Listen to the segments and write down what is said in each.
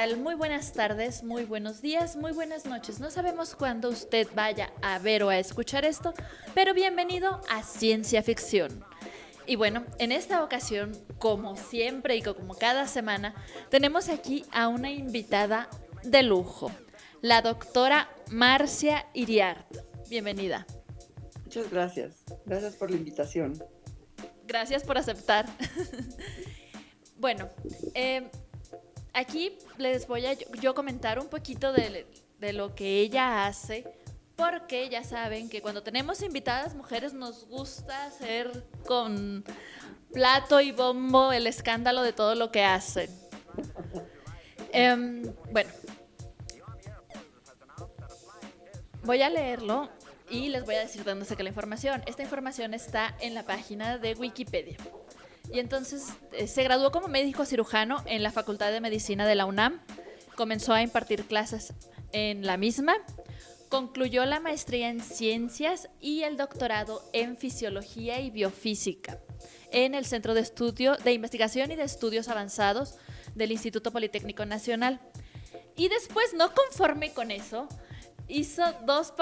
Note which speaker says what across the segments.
Speaker 1: tal? Muy buenas tardes, muy buenos días, muy buenas noches. No sabemos cuándo usted vaya a ver o a escuchar esto, pero bienvenido a Ciencia Ficción. Y bueno, en esta ocasión, como siempre y como cada semana, tenemos aquí a una invitada de lujo, la doctora Marcia Iriart. Bienvenida.
Speaker 2: Muchas gracias. Gracias por la invitación.
Speaker 1: Gracias por aceptar. Bueno, aquí les voy a yo comentar un poquito de lo que ella hace, porque ya saben que cuando tenemos invitadas mujeres nos gusta hacer con plato y bombo el escándalo de todo lo que hacen. Bueno, voy a leerlo y les voy a decir de dónde saqué la información. Esta información está en la página de Wikipedia. Y entonces se graduó como médico cirujano en la Facultad de Medicina de la UNAM, comenzó a impartir clases en la misma, concluyó la maestría en ciencias y el doctorado en fisiología y biofísica en el Centro de Estudio de Investigación y de Estudios Avanzados del Instituto Politécnico Nacional. Y después, no conforme con eso, hizo dos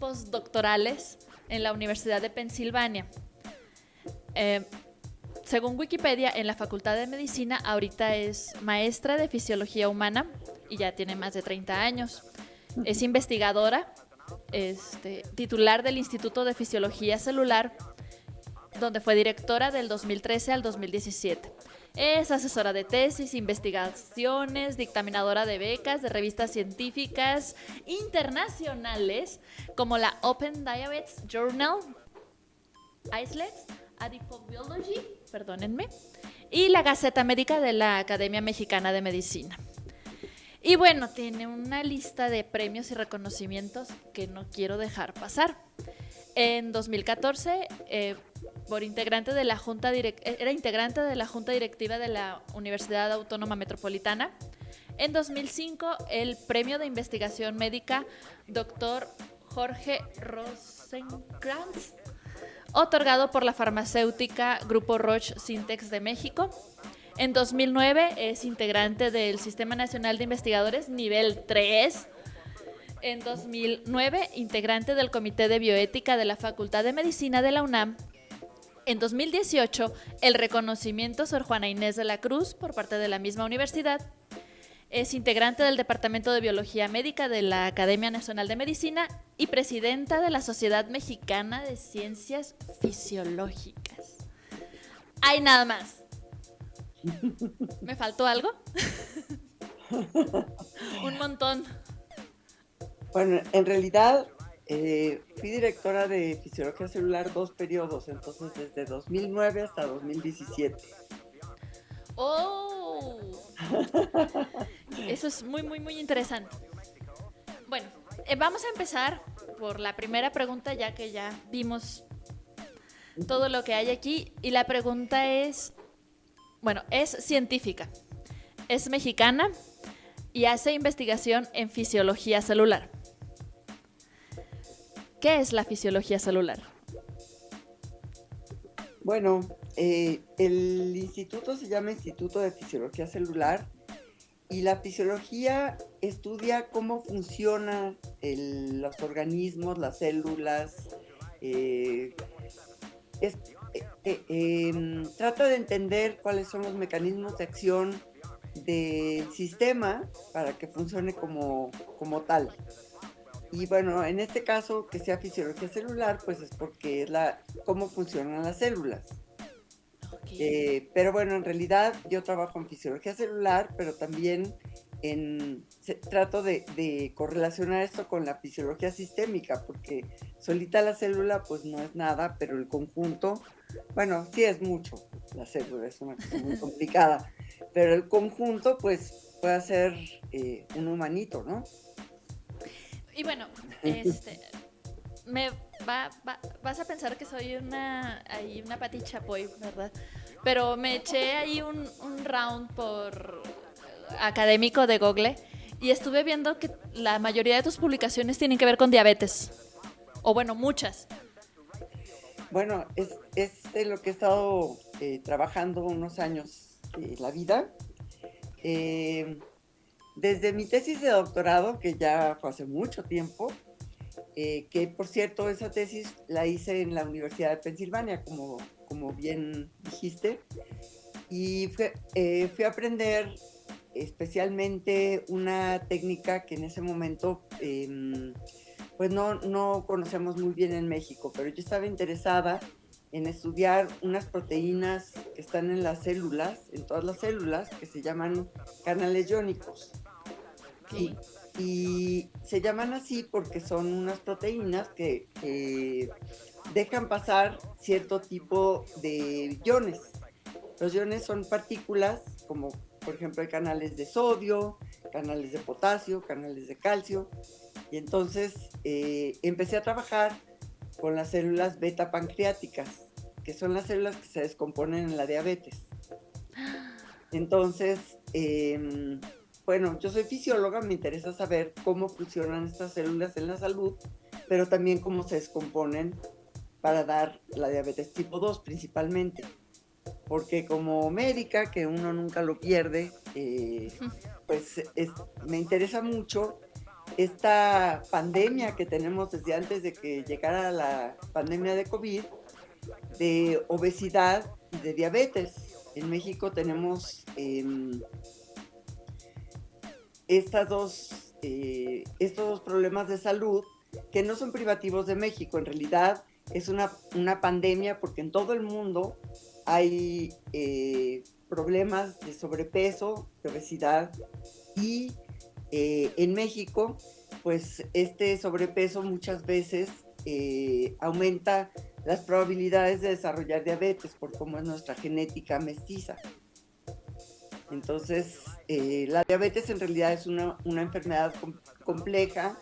Speaker 1: postdoctorales en la Universidad de Pensilvania. Según Wikipedia, en la Facultad de Medicina ahorita es maestra de Fisiología Humana y ya tiene más de 30 años. Es investigadora, titular del Instituto de Fisiología Celular, donde fue directora del 2013 al 2017. Es asesora de tesis, investigaciones, dictaminadora de becas de revistas científicas internacionales como la Open Diabetes Journal, ISLEX, Adipobiology, perdónenme, y la Gaceta Médica de la Academia Mexicana de Medicina. Y bueno, tiene una lista de premios y reconocimientos que no quiero dejar pasar. En 2014, era integrante de la Junta Directiva de la Universidad Autónoma Metropolitana. En 2005, el premio de investigación médica Dr. Jorge Rosenkrantz, otorgado por la farmacéutica Grupo Roche Sintex de México. En 2009 es integrante del Sistema Nacional de Investigadores Nivel 3. En 2009, integrante del Comité de Bioética de la Facultad de Medicina de la UNAM. En 2018, el reconocimiento Sor Juana Inés de la Cruz por parte de la misma universidad. Es integrante del Departamento de Biología Médica de la Academia Nacional de Medicina y presidenta de la Sociedad Mexicana de Ciencias Fisiológicas. ¡Ay, nada más! ¿Me faltó algo? Un montón.
Speaker 2: Bueno, en realidad fui directora de Fisiología Celular 2 periodos, entonces desde 2009 hasta 2017.
Speaker 1: ¡Oh! Eso es muy, muy, muy interesante. Bueno, vamos a empezar por la primera pregunta, ya que ya vimos todo lo que hay aquí. Y la pregunta es, bueno, es científica, es mexicana y hace investigación en fisiología celular. ¿Qué es la fisiología celular?
Speaker 2: Bueno, el instituto se llama Instituto de Fisiología Celular y la fisiología estudia cómo funcionan los organismos, las células. eh, es, Trata de entender cuáles son los mecanismos de acción del sistema para que funcione como tal. Y bueno, en este caso, que sea fisiología celular, pues es porque es cómo funcionan las células.
Speaker 1: Okay.
Speaker 2: Pero bueno, en realidad yo trabajo en fisiología celular, pero también trato de correlacionar esto con la fisiología sistémica, porque solita la célula pues no es nada, pero el conjunto, bueno, sí es mucho, la célula es una cosa muy complicada, pero el conjunto pues puede ser un humanito, ¿no?
Speaker 1: Y bueno, vas a pensar que soy una pati chapoy, ¿verdad? Pero me eché ahí un round por académico de Google y estuve viendo que la mayoría de tus publicaciones tienen que ver con diabetes. O bueno, muchas.
Speaker 2: Bueno, es de lo que he estado trabajando unos años la vida. Desde mi tesis de doctorado, que ya fue hace mucho tiempo, que por cierto esa tesis la hice en la Universidad de Pensilvania, como bien dijiste, y fui a aprender especialmente una técnica que en ese momento pues no conocemos muy bien en México, pero yo estaba interesada en estudiar unas proteínas que están en las células, en todas las células, que se llaman canales iónicos. Y,
Speaker 1: Ok.
Speaker 2: y se llaman así porque son unas proteínas que dejan pasar cierto tipo de iones. Los iones son partículas como por ejemplo hay canales de sodio, canales de potasio, canales de calcio. Y entonces empecé a trabajar con las células beta pancreáticas, que son las células que se descomponen en la diabetes. Entonces, bueno, yo soy fisióloga, me interesa saber cómo funcionan estas células en la salud, pero también cómo se descomponen para dar la diabetes tipo 2 principalmente. Porque como médica, que uno nunca lo pierde, pues me interesa mucho esta pandemia que tenemos desde antes de que llegara la pandemia de COVID, de obesidad y de diabetes. En México tenemos estos dos problemas de salud que no son privativos de México. En realidad es una pandemia porque en todo el mundo hay problemas de sobrepeso, de obesidad y en México, pues este sobrepeso muchas veces aumenta las probabilidades de desarrollar diabetes por cómo es nuestra genética mestiza. Entonces, la diabetes en realidad es una enfermedad compleja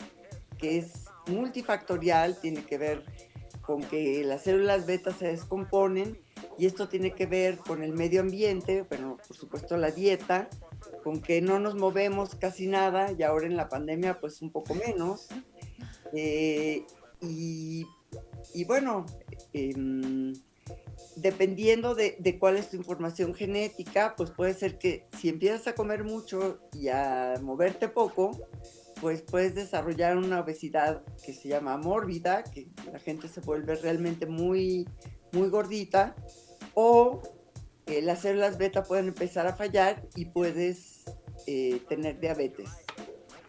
Speaker 2: que es multifactorial, tiene que ver con que las células beta se descomponen y esto tiene que ver con el medio ambiente, bueno, por supuesto la dieta, con que no nos movemos casi nada y ahora en la pandemia pues un poco menos. Eh, y, y, bueno, eh, dependiendo de cuál es tu información genética, pues puede ser que si empiezas a comer mucho y a moverte poco, pues puedes desarrollar una obesidad que se llama mórbida, que la gente se vuelve realmente muy, muy gordita, o las células beta pueden empezar a fallar y puedes tener diabetes.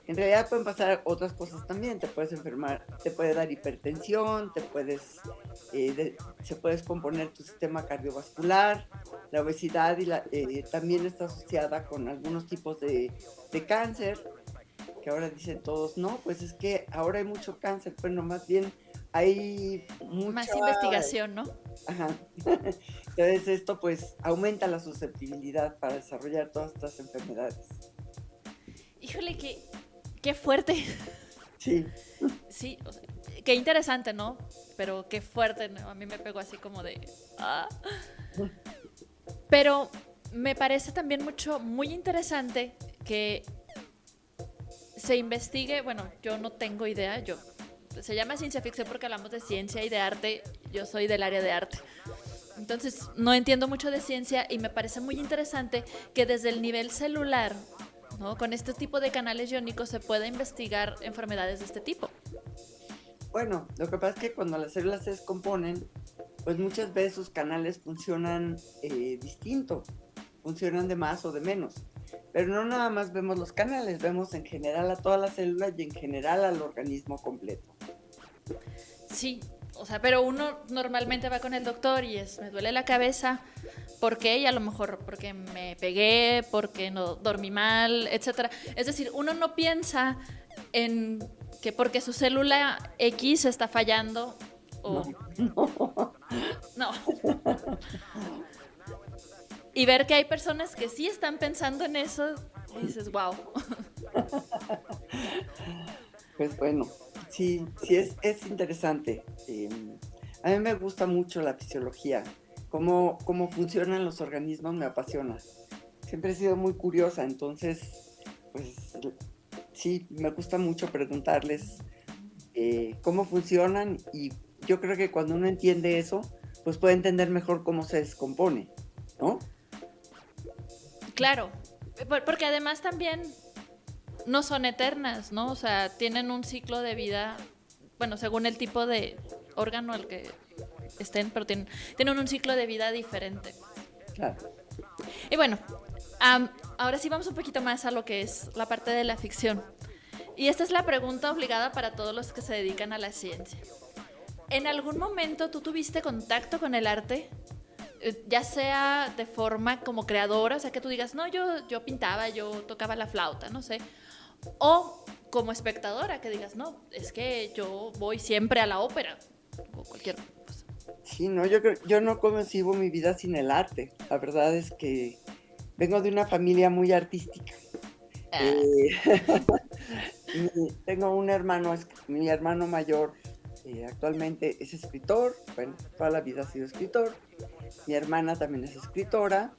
Speaker 2: En realidad pueden pasar otras cosas también, te puedes enfermar, te puede dar hipertensión, se puede descomponer tu sistema cardiovascular, la obesidad también está asociada con algunos tipos de cáncer, que ahora dicen todos, no, pues es que ahora hay mucho cáncer, bueno, más bien hay mucha...
Speaker 1: Más investigación, ¿no?
Speaker 2: Ajá. Entonces esto pues aumenta la susceptibilidad para desarrollar todas estas enfermedades.
Speaker 1: Híjole, qué fuerte.
Speaker 2: Sí.
Speaker 1: Sí, o sea, qué interesante, ¿no? Pero qué fuerte, ¿no? A mí me pegó así como de... ah. Pero me parece también muy interesante que se investigue, bueno, yo no tengo idea, se llama ciencia ficción porque hablamos de ciencia y de arte, yo soy del área de arte. Entonces, no entiendo mucho de ciencia y me parece muy interesante que desde el nivel celular, ¿no? Con este tipo de canales iónicos se pueda investigar enfermedades de este tipo.
Speaker 2: Bueno, lo que pasa es que cuando las células se descomponen, pues muchas veces sus canales funcionan distinto, funcionan de más o de menos. Pero no nada más vemos los canales, vemos en general a todas las células y en general al organismo completo.
Speaker 1: Sí, o sea, pero uno normalmente va con el doctor y me duele la cabeza, ¿por qué? Y a lo mejor porque me pegué, porque no dormí mal, etcétera. Es decir, uno no piensa en que porque su célula X está fallando o
Speaker 2: No.
Speaker 1: no. Y ver que hay personas que sí están pensando en eso, dices, wow.
Speaker 2: Pues bueno, sí es interesante. A mí me gusta mucho la fisiología, cómo funcionan los organismos me apasiona. Siempre he sido muy curiosa, entonces, pues sí, me gusta mucho preguntarles cómo funcionan y yo creo que cuando uno entiende eso, pues puede entender mejor cómo se descompone, ¿no?
Speaker 1: Claro, porque además también no son eternas, ¿no? O sea, tienen un ciclo de vida, bueno, según el tipo de órgano al que estén, pero tienen un ciclo de vida diferente.
Speaker 2: Claro.
Speaker 1: Y bueno, ahora sí vamos un poquito más a lo que es la parte de la ficción. Y esta es la pregunta obligada para todos los que se dedican a la ciencia. ¿En algún momento tú tuviste contacto con el arte? Ya sea de forma como creadora, o sea, que tú digas, no, yo pintaba, yo tocaba la flauta, no sé. O como espectadora, que digas, no, es que yo voy siempre a la ópera o cualquier cosa.
Speaker 2: Sí, no, yo no concibo mi vida sin el arte. La verdad es que vengo de una familia muy artística.
Speaker 1: Ah,
Speaker 2: Eh, tengo un hermano, mi hermano mayor actualmente es escritor, bueno, toda la vida ha sido escritor. Mi hermana también es escritora.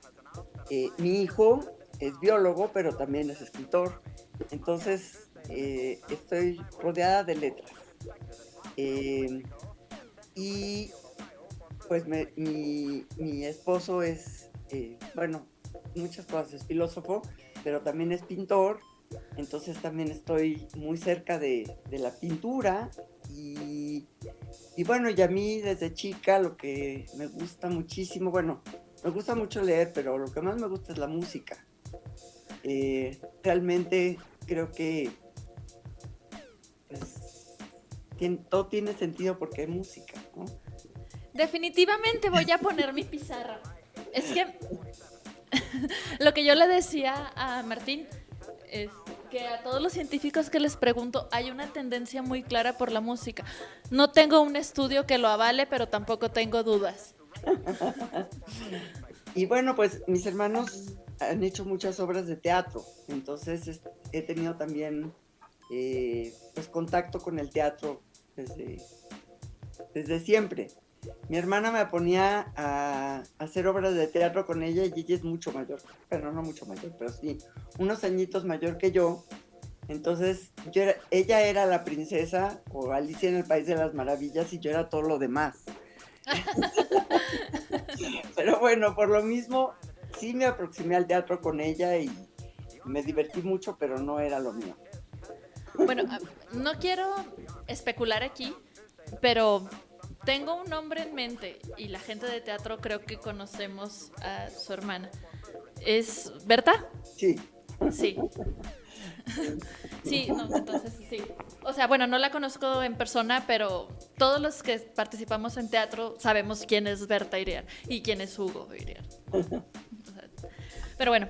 Speaker 2: Mi hijo es biólogo, pero también es escritor. Entonces, estoy rodeada de letras. Eh, y pues mi esposo es, bueno, muchas cosas, es filósofo, pero también es pintor, entonces también estoy muy cerca de la pintura y bueno, y a mí desde chica lo que me gusta muchísimo, bueno, me gusta mucho leer, pero lo que más me gusta es la música. Realmente creo que pues, todo tiene sentido porque hay música, ¿no?
Speaker 1: definitivamente voy a poner mi pizarra. Es que lo que yo le decía a Martín es que a todos los científicos que les pregunto hay una tendencia muy clara por la música. No tengo un estudio que lo avale, pero tampoco tengo dudas.
Speaker 2: Y bueno, pues mis hermanos han hecho muchas obras de teatro, entonces he tenido también pues contacto con el teatro desde, desde siempre. Mi hermana me ponía a hacer obras de teatro con ella y ella es mucho mayor, pero no mucho mayor, pero sí, unos añitos mayor que yo. Entonces ella era la princesa o Alicia en el País de las Maravillas y yo era todo lo demás. Pero bueno, por lo mismo, sí me aproximé al teatro con ella y me divertí mucho, pero no era lo mío.
Speaker 1: Bueno, no quiero especular aquí, pero tengo un nombre en mente y la gente de teatro creo que conocemos a su hermana. ¿Es Berta?
Speaker 2: Sí,
Speaker 1: Sí. Sí, no, entonces sí. O sea, bueno, no la conozco en persona, pero todos los que participamos en teatro sabemos quién es Berta Iriar y quién es Hugo Iriar. O sea, pero bueno,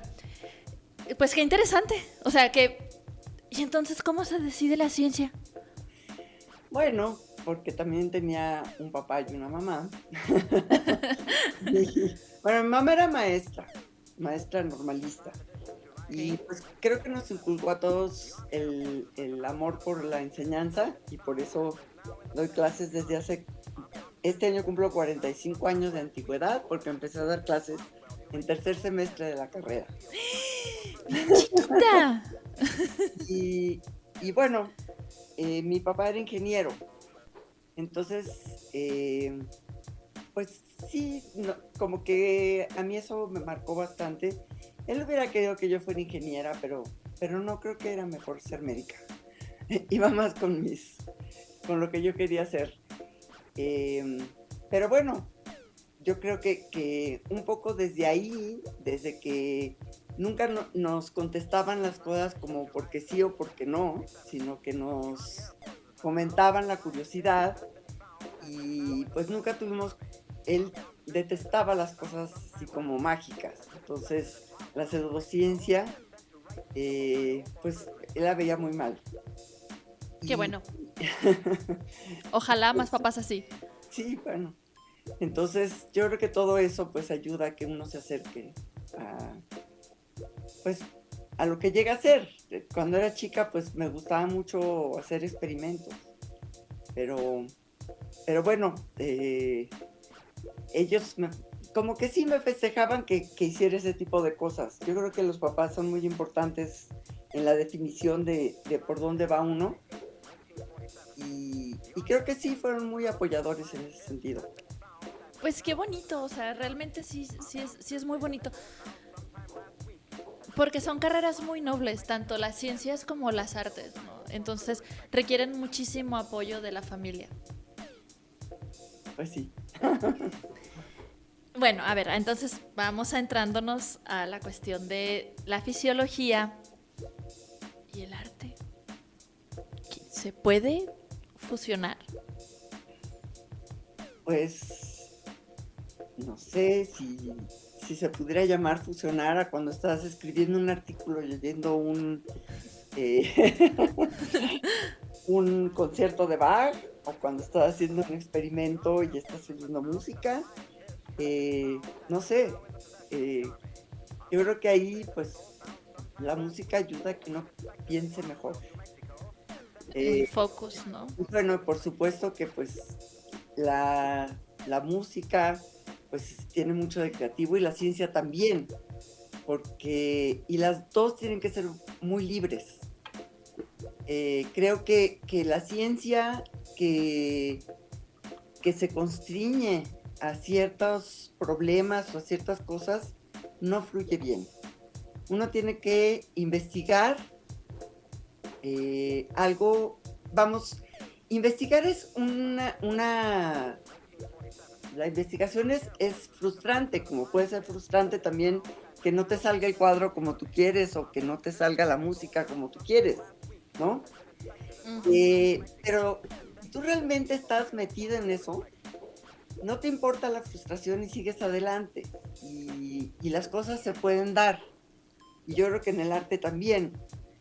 Speaker 1: pues qué interesante. O sea, que... ¿Y entonces cómo se decide la ciencia?
Speaker 2: bueno, porque también tenía un papá y una mamá. Bueno, mi mamá era maestra, maestra normalista. Y
Speaker 1: Ok.
Speaker 2: pues creo que nos inculcó a todos el amor por la enseñanza y por eso doy clases desde hace, este año cumplo 45 años de antigüedad porque empecé a dar clases en tercer semestre de la carrera.
Speaker 1: Bien chiquita.
Speaker 2: Y, y bueno, mi papá era ingeniero, entonces, pues sí, como que a mí eso me marcó bastante. Él hubiera querido que yo fuera ingeniera, pero no creo que era mejor ser médica. Iba más con lo que yo quería hacer. Eh, pero bueno, yo creo que un poco desde ahí, desde que nunca nos contestaban las cosas como porque sí o porque no, sino que nos fomentaban la curiosidad y pues nunca tuvimos, él detestaba las cosas así como mágicas, entonces la pseudociencia, pues él la veía muy mal.
Speaker 1: Qué
Speaker 2: Y
Speaker 1: bueno. Ojalá más papás así.
Speaker 2: sí, bueno, entonces yo creo que todo eso pues ayuda a que uno se acerque a, pues, a lo que llega a ser. Cuando era chica pues me gustaba mucho hacer experimentos, pero, pero bueno, ellos como que sí me festejaban que hiciera ese tipo de cosas. Yo creo que los papás son muy importantes en la definición de por dónde va uno y creo que sí fueron muy apoyadores en ese sentido.
Speaker 1: Pues qué bonito, o sea, realmente sí es muy bonito. Porque son carreras muy nobles, tanto las ciencias como las artes, ¿no? Entonces requieren muchísimo apoyo de la familia.
Speaker 2: Pues sí.
Speaker 1: Bueno, a ver, entonces vamos entrándonos a la cuestión de la fisiología y el arte. ¿Se puede fusionar?
Speaker 2: Pues no sé si se pudiera llamar fusionar a cuando estás escribiendo un artículo y leyendo eh, un concierto de Bach, o cuando estás haciendo un experimento y estás oyendo música. No sé, eh, yo creo que ahí pues la música ayuda a que uno piense mejor.
Speaker 1: En
Speaker 2: Eh,
Speaker 1: focus, ¿no?
Speaker 2: y bueno, por supuesto que pues la música pues tiene mucho de creativo y la ciencia también, y las dos tienen que ser muy libres. Creo que la ciencia que se constriñe a ciertos problemas o a ciertas cosas no fluye bien. Uno tiene que investigar algo, vamos, investigar es la investigación es frustrante, como puede ser frustrante también que no te salga el cuadro como tú quieres o que no te salga la música como tú quieres, ¿no? Pero si tú realmente estás metido en eso, no te importa la frustración y sigues adelante y las cosas se pueden dar. Y yo creo que en el arte también.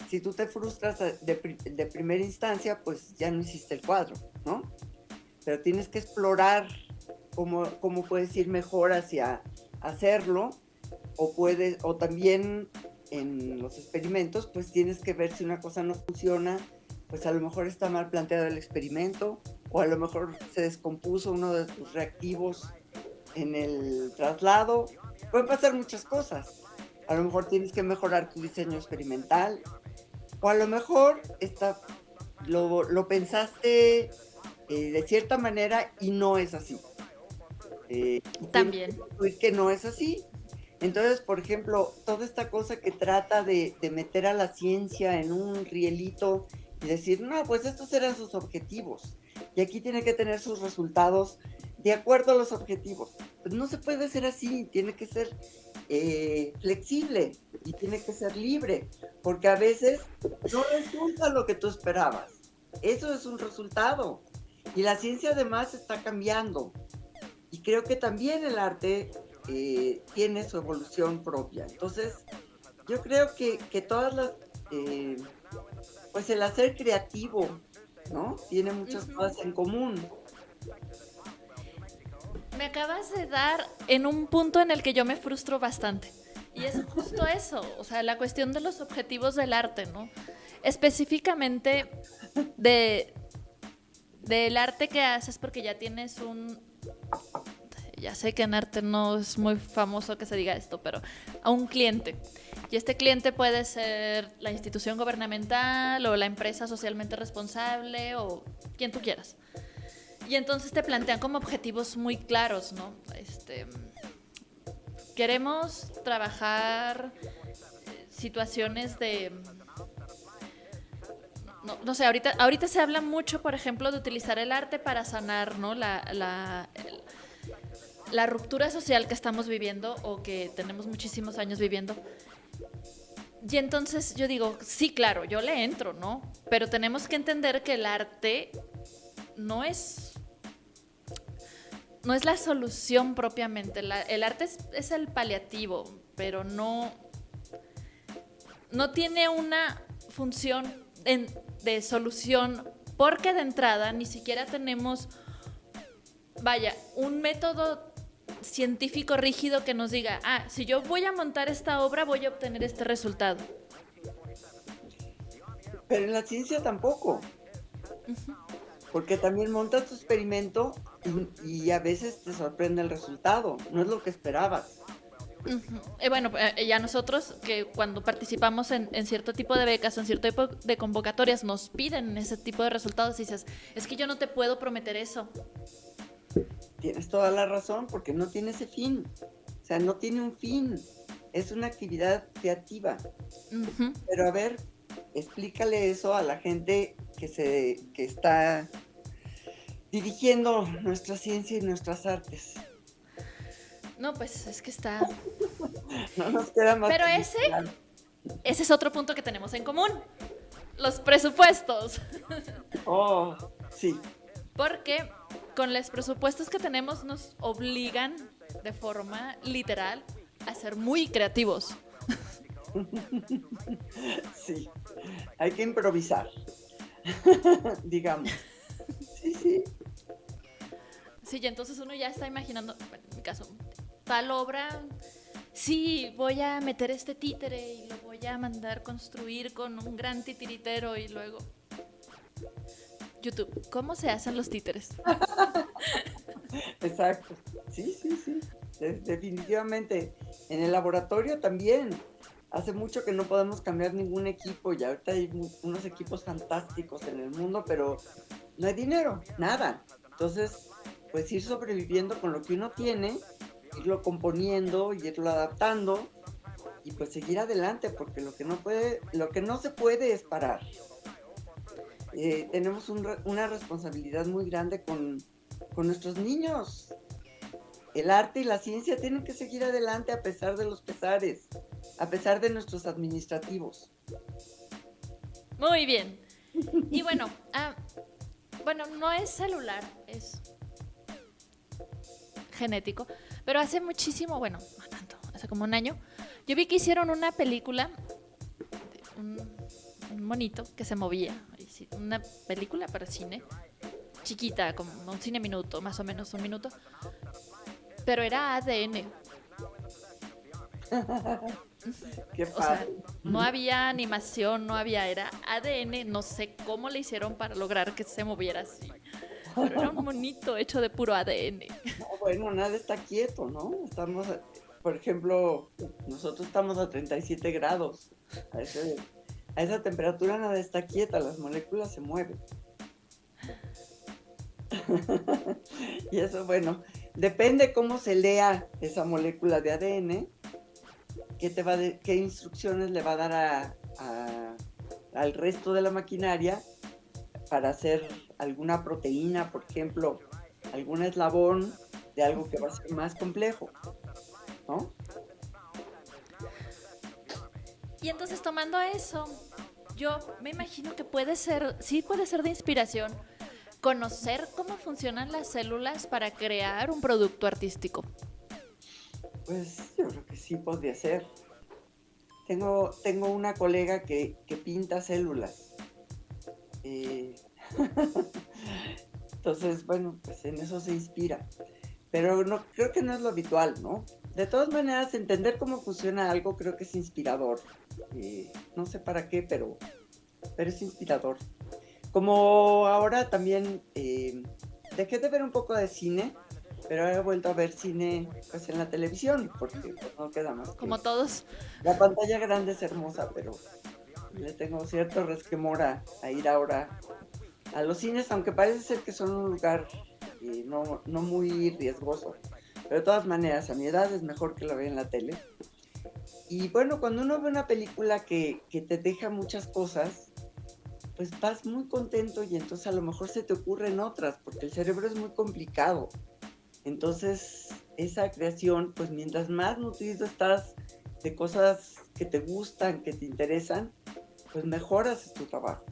Speaker 2: Si tú te frustras de primera instancia, pues ya no hiciste el cuadro, ¿no? Pero tienes que explorar cómo puedes ir mejor hacia hacerlo, o también en los experimentos, pues tienes que ver si una cosa no funciona, pues a lo mejor está mal planteado el experimento, o a lo mejor se descompuso uno de tus reactivos en el traslado. Pueden pasar muchas cosas. A lo mejor tienes que mejorar tu diseño experimental, o a lo mejor lo pensaste de cierta manera y no es así. Y tienes que
Speaker 1: También.
Speaker 2: concluir que no es así. Entonces, por ejemplo, toda esta cosa que trata de meter a la ciencia en un rielito y decir, no, pues estos eran sus objetivos y aquí tiene que tener sus resultados de acuerdo a los objetivos. Pues no se puede ser así, tiene que ser flexible y tiene que ser libre, porque a veces no resulta lo que tú esperabas. Eso es un resultado. Y la ciencia además está cambiando. Y creo que también el arte tiene su evolución propia. Entonces, yo creo que todas eh, pues el hacer creativo, ¿no? Tiene muchas cosas en común.
Speaker 1: Me acabas de dar en un punto en el que yo me frustro bastante. Y es justo eso, o sea, la cuestión de los objetivos del arte, ¿no? Específicamente de, del arte que haces porque ya tienes un... Ya sé que en arte no es muy famoso que se diga esto, pero a un cliente. Y este cliente puede ser la institución gubernamental o la empresa socialmente responsable o quien tú quieras. Y entonces te plantean como objetivos muy claros, ¿no? Queremos trabajar situaciones de... No sé, ahorita se habla mucho, por ejemplo, de utilizar el arte para sanar, ¿no? La ruptura social que estamos viviendo o que tenemos muchísimos años viviendo. Y entonces yo digo, sí, claro, yo le entro, ¿no? Pero tenemos que entender que el arte no es la solución propiamente. El arte es el paliativo, pero no tiene una función de solución, porque de entrada ni siquiera tenemos, vaya, un método científico rígido que nos diga, si yo voy a montar esta obra voy a obtener este resultado.
Speaker 2: Pero en la ciencia tampoco. Porque también montas tu experimento y a veces te sorprende el resultado, no es lo que esperabas.
Speaker 1: Bueno, ya nosotros que cuando participamos en cierto tipo de becas, en cierto tipo de convocatorias, nos piden ese tipo de resultados y dices, es que yo no te puedo prometer eso.
Speaker 2: Tienes toda la razón, porque no tiene ese fin. O sea, no tiene un fin. es una actividad creativa.
Speaker 1: Ujú.
Speaker 2: Pero a ver, explícale eso a la gente que está dirigiendo nuestra ciencia y nuestras artes.
Speaker 1: No, pues es que está...
Speaker 2: No nos queda más
Speaker 1: Pero
Speaker 2: que
Speaker 1: ese
Speaker 2: vigilar.
Speaker 1: es otro punto que tenemos en común. Los presupuestos.
Speaker 2: Oh, sí,
Speaker 1: Porque con los presupuestos que tenemos nos obligan de forma literal a ser muy creativos.
Speaker 2: sí. Hay que improvisar, digamos. Sí, sí.
Speaker 1: Sí, y entonces uno ya está imaginando, bueno, en mi caso, tal obra, sí, voy a meter este títere y lo voy a mandar construir con un gran titiritero y luego... YouTube, ¿cómo se hacen los títeres?
Speaker 2: Exacto. Sí, sí, sí. Definitivamente. En el laboratorio también. Hace mucho que no podemos cambiar ningún equipo y ahorita hay unos equipos fantásticos en el mundo, pero no hay dinero, nada. Entonces, pues ir sobreviviendo con lo que uno tiene, irlo componiendo y irlo adaptando y pues seguir adelante, porque lo que no se puede es parar. Tenemos una responsabilidad muy grande con nuestros niños. El arte y la ciencia tienen que seguir adelante a pesar de los pesares, a pesar de nuestros administrativos.
Speaker 1: Muy bien. Y bueno, bueno, no es celular, es genético, pero hace muchísimo, bueno, no tanto, hace como un año, yo vi que hicieron una película, un monito que se movía, una película para cine, chiquita, como un cine minuto, más o menos un minuto, pero era ADN.
Speaker 2: Qué
Speaker 1: O sea,
Speaker 2: padre.
Speaker 1: no había animación, no había, era ADN, no sé cómo le hicieron para lograr que se moviera así. Pero era un monito hecho de puro ADN.
Speaker 2: No, bueno, nada está quieto, ¿no? Por ejemplo, nosotros estamos a 37 grados. A, ese- a esa temperatura nada está quieta, las moléculas se mueven. Y eso, bueno, depende cómo se lea esa molécula de ADN, qué instrucciones le va a dar al resto de la maquinaria para hacer alguna proteína, por ejemplo, algún eslabón de algo que va a ser más complejo, ¿no?
Speaker 1: Y entonces tomando eso, yo me imagino que puede ser, sí puede ser de inspiración conocer cómo funcionan las células para crear un producto artístico.
Speaker 2: Pues yo creo que sí podría ser. Tengo una colega que pinta células. eh, entonces, bueno, pues en eso se inspira. Pero no, creo que no es lo habitual, ¿no? De todas maneras, entender cómo funciona algo creo que es inspirador. No sé para qué, pero es inspirador. Como ahora también dejé de ver un poco de cine, pero he vuelto a ver cine pues en la televisión, porque pues, no queda más que...
Speaker 1: Como todos.
Speaker 2: La pantalla grande es hermosa, pero le tengo cierto resquemor a ir ahora a los cines, aunque parece ser que son un lugar no muy riesgoso. Pero de todas maneras, a mi edad es mejor que la vea en la tele. Y bueno, cuando uno ve una película que te deja muchas cosas, pues vas muy contento y entonces a lo mejor se te ocurren otras, porque el cerebro es muy complicado. Entonces, esa creación, pues mientras más nutrido estás de cosas que te gustan, que te interesan, pues mejoras tu trabajo.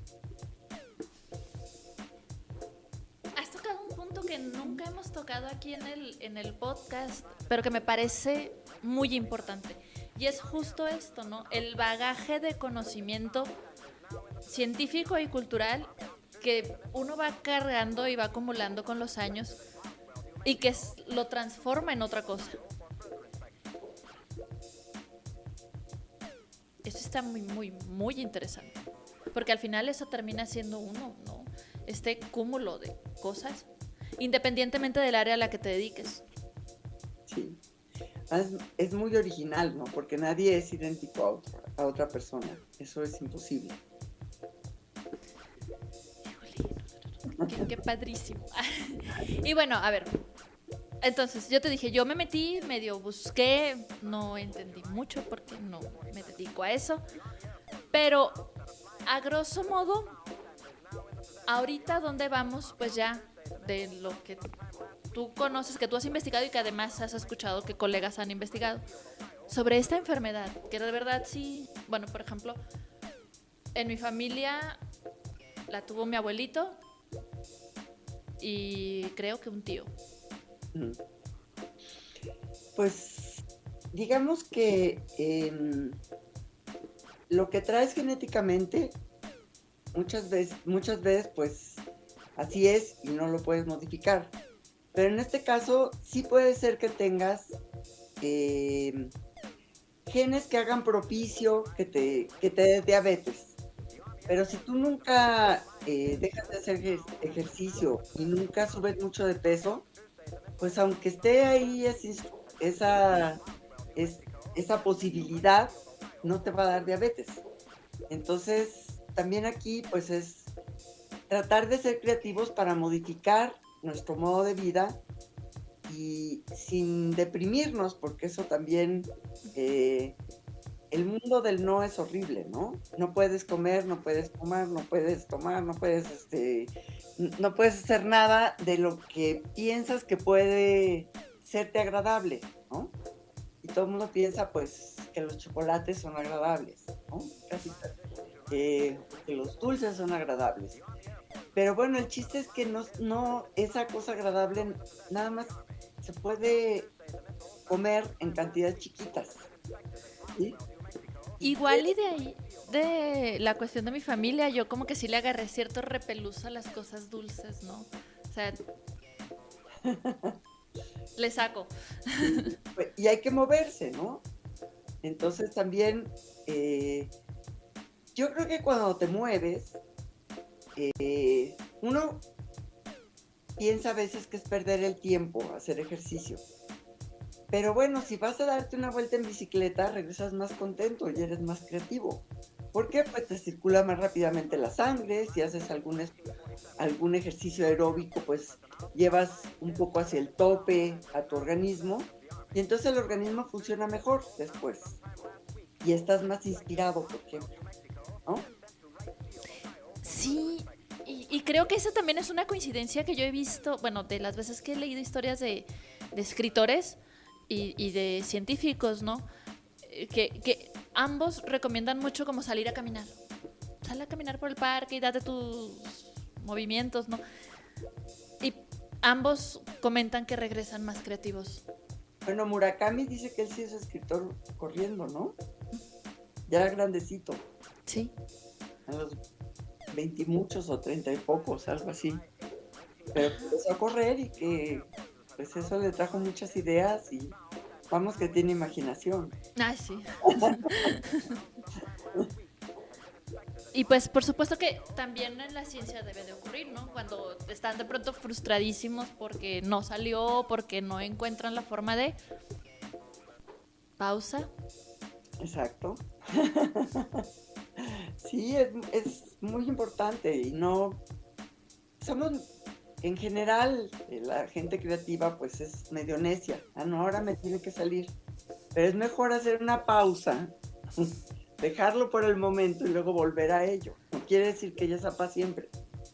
Speaker 1: Has tocado un punto que nunca hemos tocado aquí en el podcast, pero que me parece muy importante. Y es justo esto, ¿no? El bagaje de conocimiento científico y cultural que uno va cargando y va acumulando con los años y que lo transforma en otra cosa. Eso está muy, muy, muy interesante. Porque al final eso termina siendo uno, ¿no? Este cúmulo de cosas, independientemente del área a la que te dediques.
Speaker 2: Sí. Es muy original, ¿no? Porque nadie es idéntico a otra persona. Eso es imposible.
Speaker 1: Qué padrísimo. Y bueno, a ver, Entonces, yo te dije, yo me metí, medio busqué, no entendí mucho porque no me dedico a eso, pero a grosso modo, ahorita dónde vamos, pues ya de lo que tú conoces, que tú has investigado y que además has escuchado que colegas han investigado sobre esta enfermedad, que de verdad sí, bueno, por ejemplo, en mi familia la tuvo mi abuelito y creo que un tío.
Speaker 2: Mm. Pues digamos que lo que traes genéticamente muchas veces pues así es y no lo puedes modificar. Pero en este caso sí puede ser que tengas eh, genes que hagan propicio que te dé diabetes. Pero si tú nunca dejas de hacer ejercicio y nunca subes mucho de peso, pues aunque esté ahí esa, es- esa posibilidad, no te va a dar diabetes. Entonces, también aquí pues es tratar de ser creativos para modificar nuestro modo de vida y sin deprimirnos, porque eso también, eh, el mundo del no es horrible, ¿no? No puedes comer, no puedes fumar, no puedes tomar, no puedes, no puedes hacer nada de lo que piensas que puede serte agradable, ¿no? Y todo el mundo piensa, pues, que los chocolates son agradables, ¿no? Que los dulces son agradables. Pero bueno, el chiste es que no esa cosa agradable nada más se puede comer en cantidades chiquitas, ¿sí? Si
Speaker 1: Igual y de ahí, de la cuestión de mi familia, yo como que sí le agarré cierto repelús a las cosas dulces, ¿no? O sea, le saco.
Speaker 2: y hay que moverse, ¿no? Entonces también, yo creo que cuando te mueves, uno piensa a veces que es perder el tiempo hacer ejercicio. Pero bueno, si vas a darte una vuelta en bicicleta, regresas más contento y eres más creativo. ¿Por qué? Pues te circula más rápidamente la sangre, si haces algún ejercicio aeróbico, pues llevas un poco hacia el tope a tu organismo y entonces el organismo funciona mejor después y estás más inspirado, por ejemplo, ¿no?
Speaker 1: Sí, y creo que esa también es una coincidencia que yo he visto, bueno, de las veces que he leído historias de escritores y de científicos, ¿no? Que ambos recomiendan mucho como salir a caminar. Sal a caminar por el parque y date tus movimientos, ¿no? Y ambos comentan que regresan más creativos.
Speaker 2: Bueno, Murakami dice que él sí es escritor corriendo, ¿no? Ya era grandecito,
Speaker 1: Sí.
Speaker 2: a los 20 y muchos o 30 y pocos, algo así. Pero que empezó a correr y que pues eso le trajo muchas ideas y vamos que tiene imaginación.
Speaker 1: Ay, sí. Y pues por supuesto que también en la ciencia debe de ocurrir, ¿no? Cuando están de pronto frustradísimos porque no salió, porque no encuentran la forma de pausa.
Speaker 2: Exacto. Sí, es muy importante y no somos en general la gente creativa pues es medio necia. Ah, no, ahora me tiene que salir. Pero es mejor hacer una pausa, dejarlo por el momento y luego volver a ello. No quiere decir que ya sea para siempre,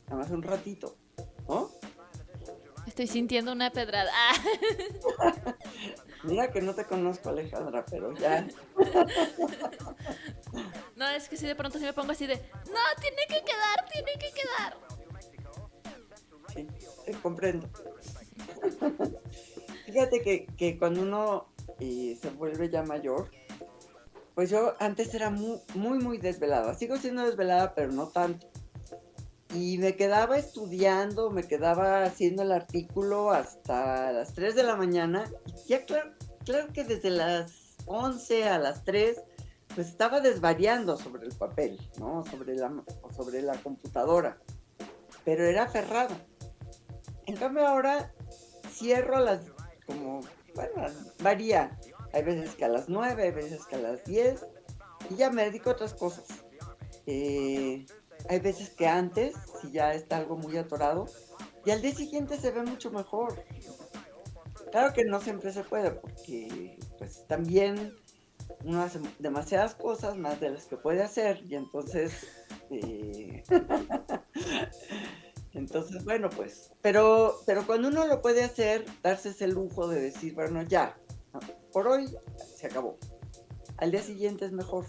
Speaker 2: nada más un ratito, ¿no?
Speaker 1: Estoy sintiendo una pedrada. Ah.
Speaker 2: Mira que no te conozco, Alejandra, pero ya,
Speaker 1: No, es que si de pronto sí me pongo así de, no, tiene que quedar, tiene que quedar.
Speaker 2: sí, te comprendo. Fíjate que cuando uno se vuelve ya mayor, pues yo antes era muy desvelada. Sigo siendo desvelada, pero no tanto. Y me quedaba estudiando, me quedaba haciendo el artículo hasta las 3 de la mañana. Y ya claro que desde las 11 a las 3 pues estaba desvariando sobre el papel, ¿no? Sobre la computadora. Pero era aferrada. En cambio ahora cierro a como, bueno, varía. Hay veces que a las 9, hay veces que a las 10 y ya me dedico a otras cosas. Eh, Hay veces que antes, si ya está algo muy atorado, y al día siguiente se ve mucho mejor. Claro que no siempre se puede, porque pues también uno hace demasiadas cosas más de las que puede hacer y eh, entonces bueno, pues, pero cuando uno lo puede hacer, darse ese lujo de decir, bueno, ya, no, por hoy se acabó. Al día siguiente es mejor.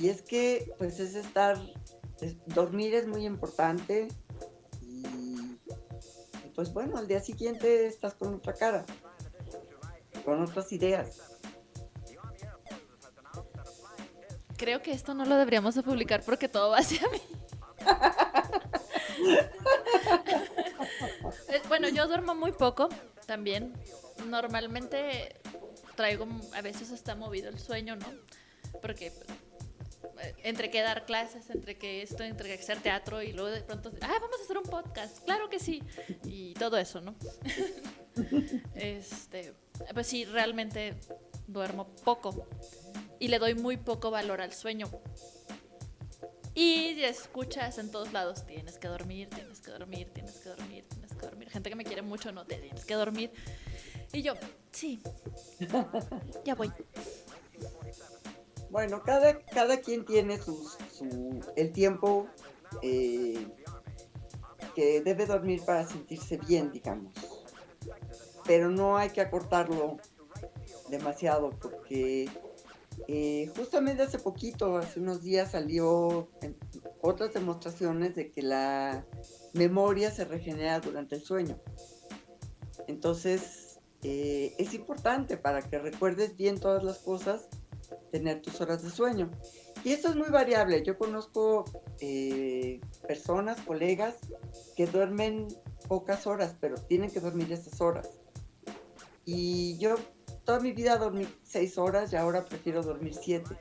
Speaker 2: Y es que, pues, dormir es muy importante y, pues bueno, al día siguiente estás con otra cara, con otras ideas.
Speaker 1: Creo que esto no lo deberíamos de publicar porque todo va hacia mí. Bueno, yo duermo muy poco también. Normalmente traigo, a veces está movido el sueño, ¿no? Porque entre que dar clases, entre que hacer teatro y luego de pronto, vamos a hacer un podcast, claro que sí, y todo eso, ¿no? Pues sí, realmente duermo poco y le doy muy poco valor al sueño. Y escuchas en todos lados, tienes que dormir, tienes que dormir, tienes que dormir, tienes que dormir. Gente que me quiere mucho, no, tienes que dormir. Y yo, sí, ya voy.
Speaker 2: Bueno, cada quien tiene el tiempo que debe dormir para sentirse bien, digamos. Pero no hay que acortarlo demasiado porque justamente hace poquito, hace unos días, salió en otras demostraciones de que la memoria se regenera durante el sueño. Entonces, es importante para que recuerdes bien todas las cosas, tener tus horas de sueño. Y esto es muy variable. Yo conozco personas, colegas, que duermen pocas horas, pero tienen que dormir esas horas. Y yo toda mi vida dormí 6 horas y ahora prefiero dormir 7.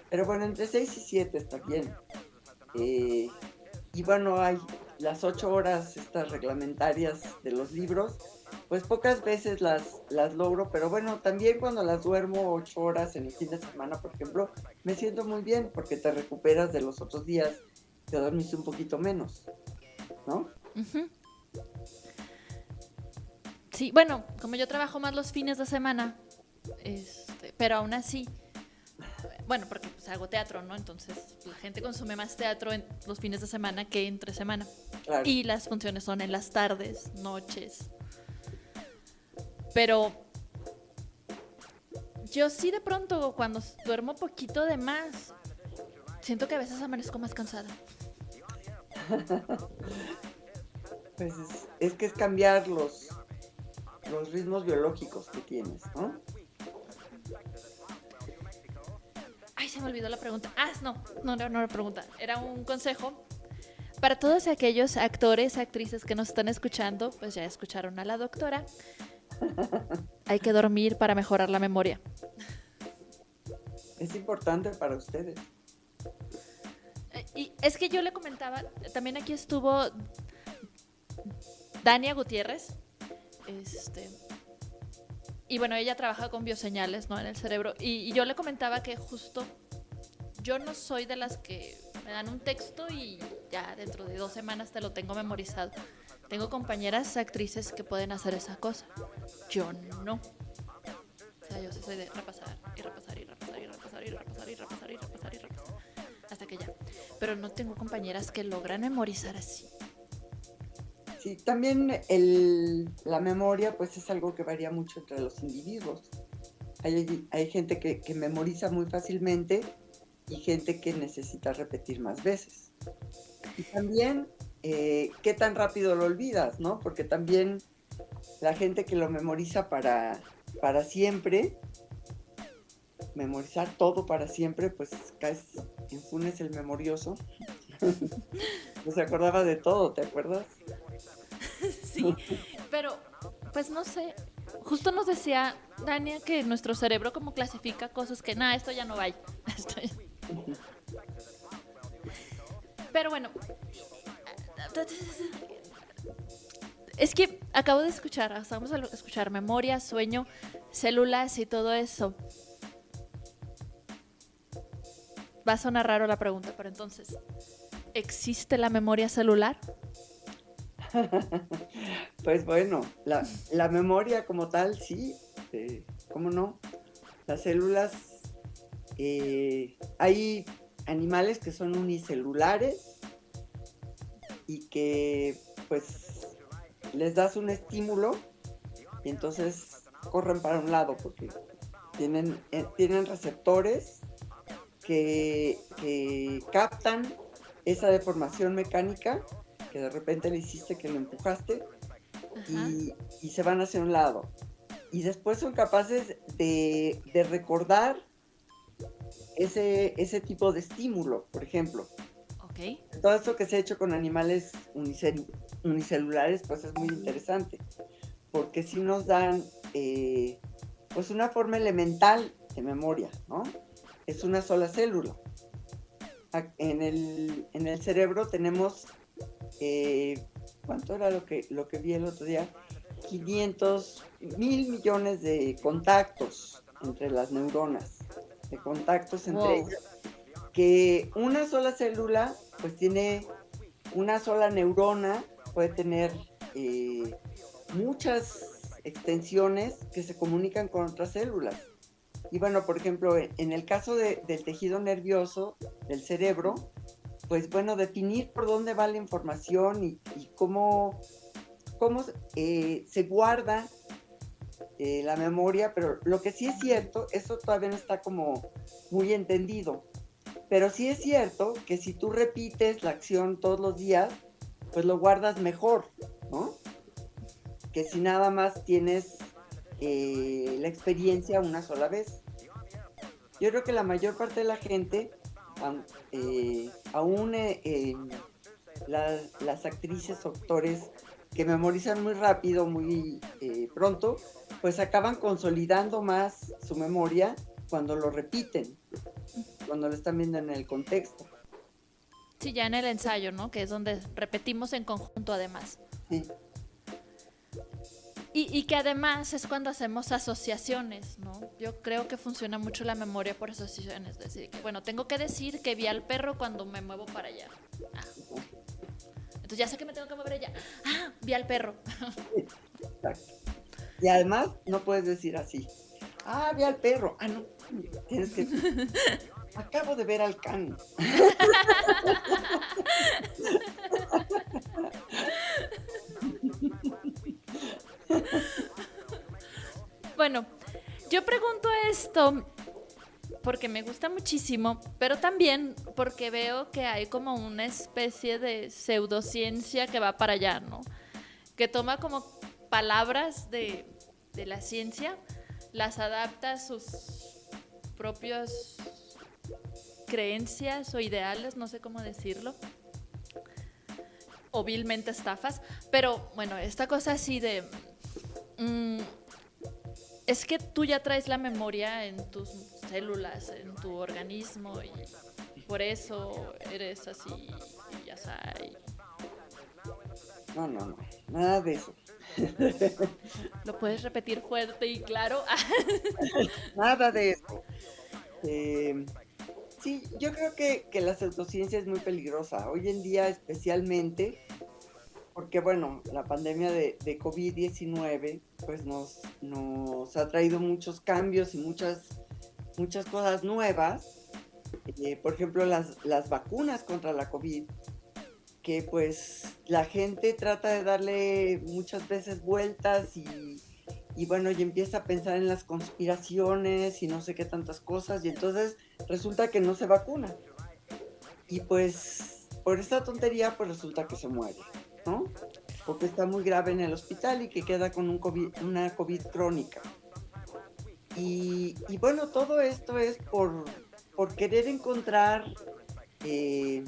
Speaker 2: Pero bueno, entre 6 y 7 está bien. Y bueno, hay las 8 horas estas reglamentarias de los libros, pues pocas veces las logro, pero bueno, también cuando las duermo 8 horas en el fin de semana, por ejemplo, me siento muy bien porque te recuperas de los otros días que dormiste un poquito menos, ¿no?
Speaker 1: Uh-huh. Sí, bueno, como yo trabajo más los fines de semana, pero aún así, bueno, porque pues hago teatro, ¿no? Entonces la gente consume más teatro en los fines de semana que entre semana. Claro. Y las funciones son en las tardes, noches. Pero yo sí de pronto cuando duermo poquito de más, siento que a veces amanezco más cansada.
Speaker 2: Pues es que es cambiar los ritmos biológicos que tienes, ¿no?
Speaker 1: Ay, se me olvidó la pregunta. No era pregunta. Era un consejo. Para todos aquellos actores, actrices que nos están escuchando, pues ya escucharon a la doctora. Hay que dormir para mejorar la memoria.
Speaker 2: Es importante para ustedes.
Speaker 1: Y es que yo le comentaba, también aquí estuvo Dania Gutiérrez. Y bueno, ella trabaja con bioseñales, ¿no? En el cerebro. Y yo le comentaba que justo yo no soy de las que me dan un texto y ya dentro de 2 semanas te lo tengo memorizado. Tengo compañeras actrices que pueden hacer esa cosa. Yo no. O sea, yo sí soy de repasar y repasar y repasar y repasar y repasar y repasar y repasar y repasar. Hasta que ya. Pero no tengo compañeras que logran memorizar así.
Speaker 2: Sí, también la memoria pues es algo que varía mucho entre los individuos. Hay gente que memoriza muy fácilmente y gente que necesita repetir más veces. Y también qué tan rápido lo olvidas, ¿no? Porque también la gente que lo memoriza para siempre, memorizar todo para siempre, pues caes en Funes el memorioso. No se acordaba de todo, ¿te acuerdas?
Speaker 1: Sí, pero pues no sé, justo nos decía Dania que nuestro cerebro como clasifica cosas que nada, esto ya no va. Pero bueno, es que acabo de escuchar, vamos a escuchar memoria, sueño, células y todo eso. Va a sonar raro la pregunta, pero entonces, ¿existe la memoria celular?
Speaker 2: Pues bueno, la memoria como tal, sí, ¿cómo no? Las células, hay animales que son unicelulares y que pues les das un estímulo y entonces corren para un lado porque tienen receptores que captan esa deformación mecánica que de repente le hiciste, que lo empujaste,
Speaker 1: Ajá.
Speaker 2: y se van hacia un lado. Y después son capaces de recordar ese tipo de estímulo, por ejemplo.
Speaker 1: Ok.
Speaker 2: Todo esto que se ha hecho con animales unicelulares, pues es muy interesante, porque sí nos dan pues una forma elemental de memoria, ¿no? Es una sola célula. En el cerebro tenemos, ¿cuánto era lo que vi el otro día? 500.000 millones de contactos entre las neuronas, de contactos entre
Speaker 1: Wow.
Speaker 2: ellas, que una sola célula, pues tiene una sola neurona, puede tener muchas extensiones que se comunican con otras células. Y bueno, por ejemplo, en el caso del tejido nervioso del cerebro, pues bueno, definir por dónde va la información y cómo se guarda la memoria, pero lo que sí es cierto, eso todavía no está como muy entendido, pero sí es cierto que si tú repites la acción todos los días, pues lo guardas mejor, ¿no? Que si nada más tienes la experiencia una sola vez. Yo creo que la mayor parte de la gente, aún las actrices o actores que memorizan muy rápido, muy pronto, pues acaban consolidando más su memoria cuando lo repiten, cuando lo están viendo en el contexto.
Speaker 1: Sí, ya en el ensayo, ¿no? Que es donde repetimos en conjunto además.
Speaker 2: Sí,
Speaker 1: Y que además es cuando hacemos asociaciones, ¿no? Yo creo que funciona mucho la memoria por asociaciones. Es decir, que, bueno, tengo que decir que vi al perro cuando me muevo para allá. Ah, entonces ya sé que me tengo que mover allá. Ah, vi al perro.
Speaker 2: exacto. Y además no puedes decir así. Ah, vi al perro. Ah, no. Tienes que decir, acabo de ver al can.
Speaker 1: Bueno, yo pregunto esto porque me gusta muchísimo, pero también porque veo que hay como una especie de pseudociencia que va para allá, ¿no? Que toma como palabras de la ciencia, las adapta a sus propios creencias o ideales, no sé cómo decirlo, o vilmente estafas, pero bueno, esta cosa así de... mmm, es que tú ya traes la memoria en tus células, en tu organismo, y por eso eres así, y ya sabes.
Speaker 2: No, no, no. Nada de eso.
Speaker 1: ¿Lo puedes repetir fuerte y claro?
Speaker 2: Nada de eso. Eh, sí, yo creo que la pseudociencia es muy peligrosa. Hoy en día especialmente, porque bueno, la pandemia de COVID-19 pues nos ha traído muchos cambios y muchas cosas nuevas. Por ejemplo, las vacunas contra la COVID, que pues la gente trata de darle muchas veces vueltas y bueno, y empieza a pensar en las conspiraciones y no sé qué tantas cosas, y entonces resulta que no se vacuna. Y pues por esta tontería, pues resulta que se muere, ¿no? Porque está muy grave en el hospital y que queda con una COVID crónica. Y bueno, todo esto es por querer encontrar, eh,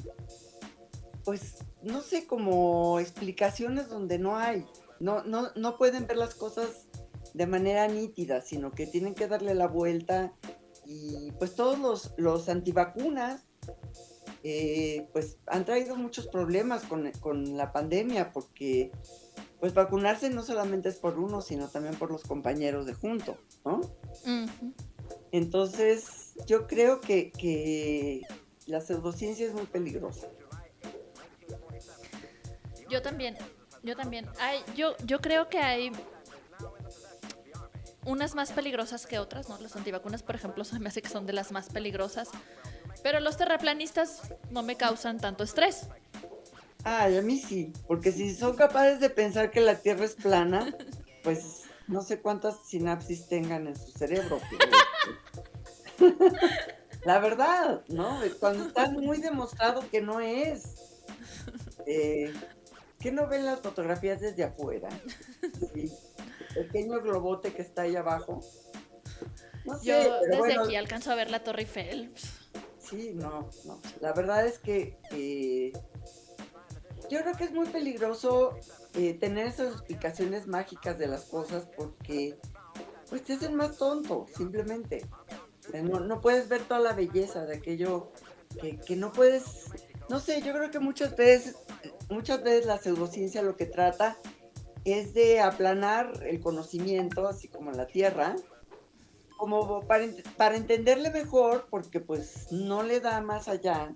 Speaker 2: pues, no sé, como explicaciones donde no hay. No pueden ver las cosas de manera nítida, sino que tienen que darle la vuelta. Y pues todos los antivacunas, pues han traído muchos problemas con la pandemia, porque pues vacunarse no solamente es por uno, sino también por los compañeros de junto, ¿no?
Speaker 1: Ujú.
Speaker 2: Entonces, yo creo que la pseudociencia es muy peligrosa.
Speaker 1: Yo también. Yo también. Yo creo que hay unas más peligrosas que otras, ¿no? Las antivacunas, por ejemplo, se me hace que son de las más peligrosas. Pero los terraplanistas no me causan tanto estrés.
Speaker 2: Ay, a mí sí, porque si son capaces de pensar que la Tierra es plana, pues no sé cuántas sinapsis tengan en su cerebro, pero la verdad, ¿no? Cuando está muy demostrado que no es, eh, ¿qué no ven las fotografías desde afuera? Sí, el pequeño globote que está ahí abajo. No sé,
Speaker 1: Yo
Speaker 2: pero
Speaker 1: desde
Speaker 2: bueno,
Speaker 1: aquí alcanzo a ver la Torre Eiffel.
Speaker 2: sí, no, no. La verdad es que yo creo que es muy peligroso tener esas explicaciones mágicas de las cosas porque pues te hacen más tonto, simplemente. O sea, no, no puedes ver toda la belleza de aquello que no puedes, no sé, yo creo que muchas veces la pseudociencia lo que trata es de aplanar el conocimiento, así como la Tierra, como para entenderle mejor, porque pues no le da más allá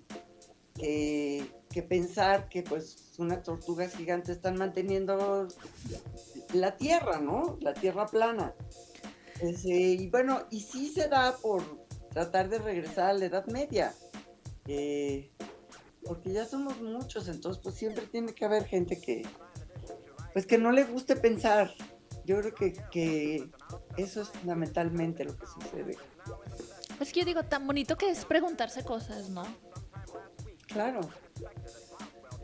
Speaker 2: que pensar que pues unas tortugas gigantes están manteniendo la Tierra, ¿no? La Tierra plana. Y bueno, y sí se da por tratar de regresar a la Edad Media, eh, porque ya somos muchos, entonces pues siempre tiene que haber gente pues que no le guste pensar. Yo creo que eso es fundamentalmente lo que sucede.
Speaker 1: Es que yo digo, tan bonito que es preguntarse cosas, ¿no?
Speaker 2: Claro.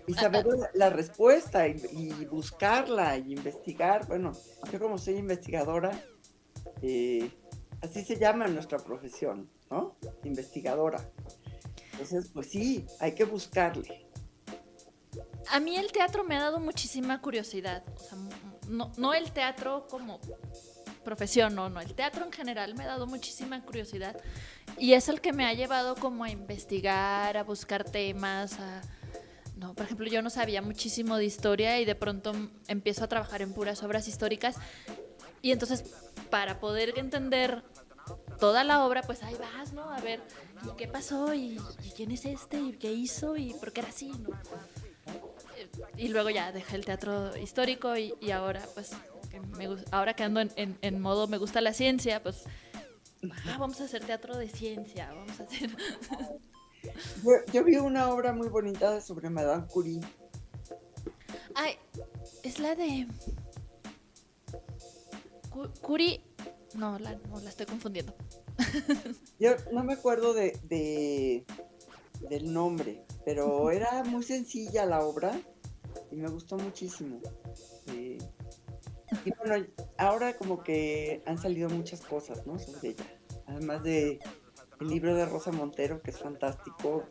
Speaker 2: Y
Speaker 1: Ah,
Speaker 2: saber
Speaker 1: ah,
Speaker 2: la respuesta y buscarla y investigar. Bueno, yo como soy investigadora, eh, así se llama nuestra profesión, ¿no? Investigadora. Entonces, pues sí, hay que buscarle.
Speaker 1: a mí el teatro me ha dado muchísima curiosidad. O sea, no el teatro como profesión, no, el teatro en general me ha dado muchísima curiosidad y es el que me ha llevado como a investigar, a buscar temas, no, por ejemplo, yo no sabía muchísimo de historia y de pronto empiezo a trabajar en puras obras históricas y entonces para poder entender toda la obra, pues ahí vas, ¿no? A ver, ¿y qué pasó? ¿Y quién es este? ¿Y qué hizo? ¿Y por qué era así? ¿No? Y luego ya dejé el teatro histórico y ahora pues ahora que ando en modo me gusta la ciencia, pues vamos a hacer teatro de ciencia, vamos a hacer...
Speaker 2: Yo vi una obra muy bonita sobre Madame Curie.
Speaker 1: Ay, es la de Curie... No, la estoy confundiendo.
Speaker 2: Yo no me acuerdo del nombre, pero era muy sencilla la obra y me gustó muchísimo. Eh, y bueno, ahora como que han salido muchas cosas, ¿no? Sobre ella. Además de el libro de Rosa Montero, que es fantástico.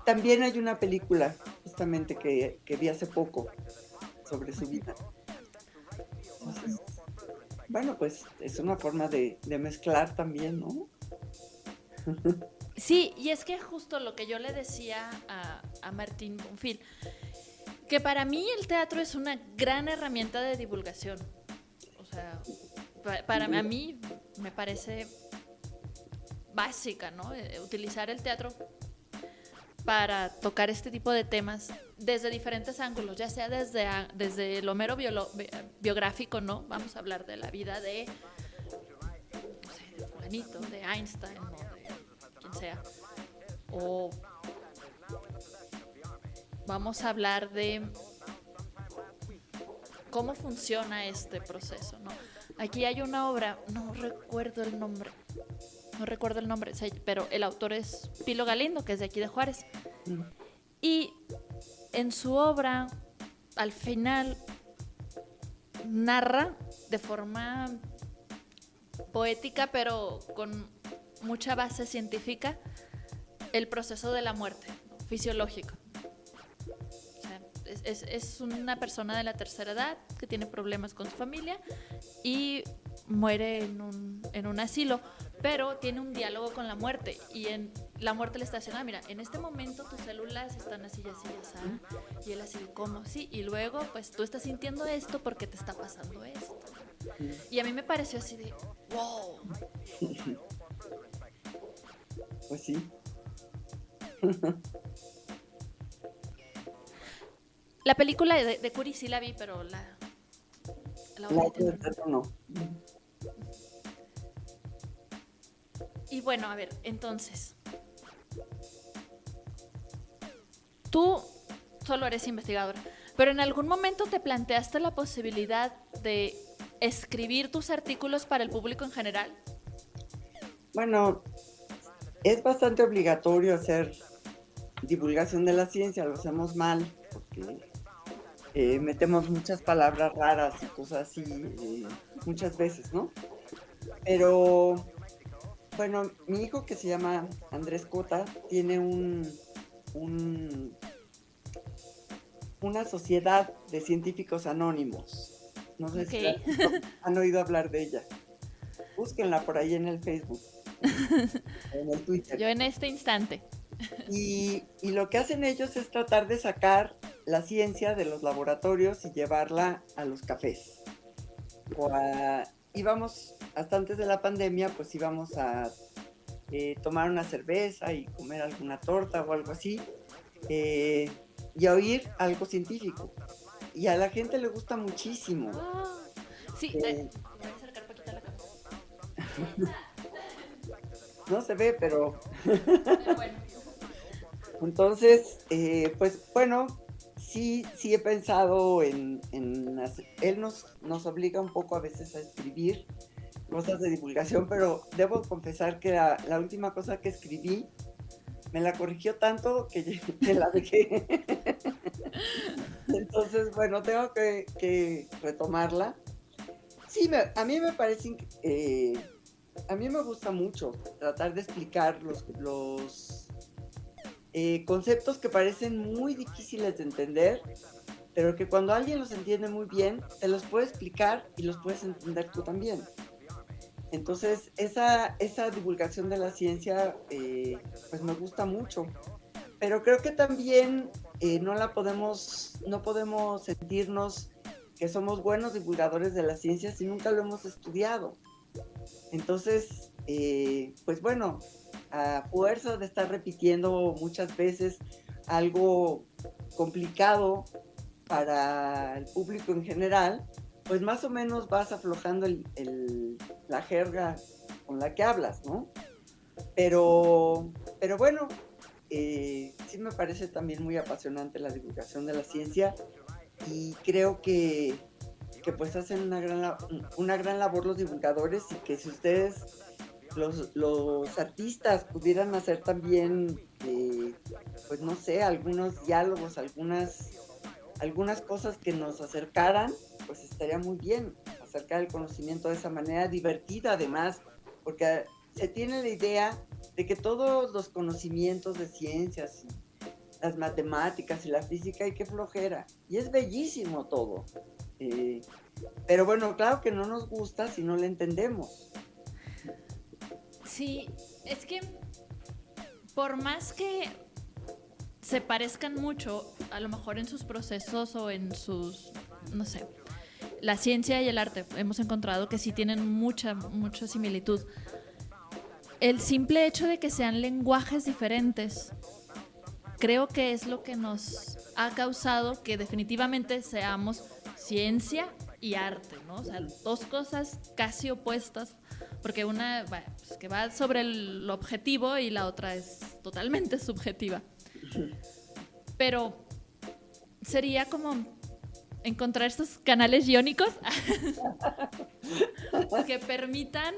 Speaker 2: También hay una película, justamente, que vi hace poco sobre su vida. Entonces, bueno, pues es una forma de mezclar también, ¿no?
Speaker 1: Sí, y es que justo lo que yo le decía a Martín Bonfil, que para mí el teatro es una gran herramienta de divulgación. O sea, para a mí me parece básica, ¿no? Utilizar el teatro para tocar este tipo de temas desde diferentes ángulos, ya sea desde el Homero biográfico, ¿no? Vamos a hablar de la vida de, no sé, de fulanito, de Einstein, ¿no? De quien sea. O vamos a hablar de cómo funciona este proceso, ¿no? Aquí hay una obra, no recuerdo el nombre, pero el autor es Pilo Galindo, que es de aquí de Juárez.
Speaker 2: Mm.
Speaker 1: Y en su obra, al final, narra de forma poética, pero con mucha base científica, el proceso de la muerte, ¿no? Fisiológico. O sea, es una persona de la tercera edad que tiene problemas con su familia y muere en un asilo, pero tiene un diálogo con la muerte y la muerte le está diciendo, mira, en este momento tus células están así y así y así, y él así, ¿cómo? Sí, y luego pues tú estás sintiendo esto porque te está pasando esto. Y a mí me pareció así de, wow.
Speaker 2: Pues sí.
Speaker 1: La película de Curie sí la vi, pero la
Speaker 2: La
Speaker 1: obra de
Speaker 2: obra de
Speaker 1: teatro no.
Speaker 2: teatro no.
Speaker 1: Y bueno, a ver, entonces, tú solo eres investigadora, pero ¿en algún momento te planteaste la posibilidad de escribir tus artículos para el público en general?
Speaker 2: Bueno, es bastante obligatorio hacer divulgación de la ciencia, lo hacemos mal, porque metemos muchas palabras raras y cosas así muchas veces, ¿no? Pero bueno, mi hijo que se llama Andrés Cota tiene un- una sociedad de científicos anónimos. No sé
Speaker 1: Ok.
Speaker 2: si han oído hablar de ella. Búsquenla por ahí en el Facebook, en el Twitter.
Speaker 1: Yo en este instante.
Speaker 2: Y lo que hacen ellos es tratar de sacar la ciencia de los laboratorios y llevarla a los cafés. Íbamos, hasta antes de la pandemia, pues íbamos a tomar una cerveza y comer alguna torta o algo así, eh, y a oír algo científico. Y a la gente le gusta muchísimo.
Speaker 1: Oh, sí,
Speaker 2: Eh,
Speaker 1: voy a acercar un poquito a la cámara.
Speaker 2: no se ve, pero
Speaker 1: Pero bueno.
Speaker 2: entonces, pues bueno, sí he pensado en él nos obliga un poco a veces a escribir cosas de divulgación, pero debo confesar que la última cosa que escribí me la corrigió tanto que la dejé. Entonces, bueno, tengo que retomarla. Sí, a mí me parece, a mí me gusta mucho tratar de explicar los conceptos que parecen muy difíciles de entender, pero que cuando alguien los entiende muy bien, te los puede explicar y los puedes entender tú también. Entonces, esa divulgación de la ciencia, pues me gusta mucho. Pero creo que también no podemos sentirnos que somos buenos divulgadores de la ciencia si nunca lo hemos estudiado. Entonces, pues bueno, a fuerza de estar repitiendo muchas veces algo complicado para el público en general, pues más o menos vas aflojando la jerga con la que hablas, ¿no? Pero bueno, sí me parece también muy apasionante la divulgación de la ciencia y creo que pues hacen una gran labor los divulgadores y que si ustedes, los artistas, pudieran hacer también, pues no sé, algunos diálogos, algunas cosas que nos acercaran, pues estaría muy bien acercar el conocimiento de esa manera divertida además, porque se tiene la idea de que todos los conocimientos de ciencias, las matemáticas y la física, hay que flojera. Y es bellísimo todo. Eh, pero bueno, claro que no nos gusta si no le entendemos.
Speaker 1: Sí, es que por más que se parezcan mucho, a lo mejor en sus procesos o en sus, no sé, la ciencia y el arte, hemos encontrado que sí tienen mucha similitud. El simple hecho de que sean lenguajes diferentes, creo que es lo que nos ha causado que definitivamente seamos ciencia y arte, ¿no? O sea, dos cosas casi opuestas, porque una pues, que va sobre el objetivo y la otra es totalmente subjetiva. Pero sería como encontrar estos canales iónicos que permitan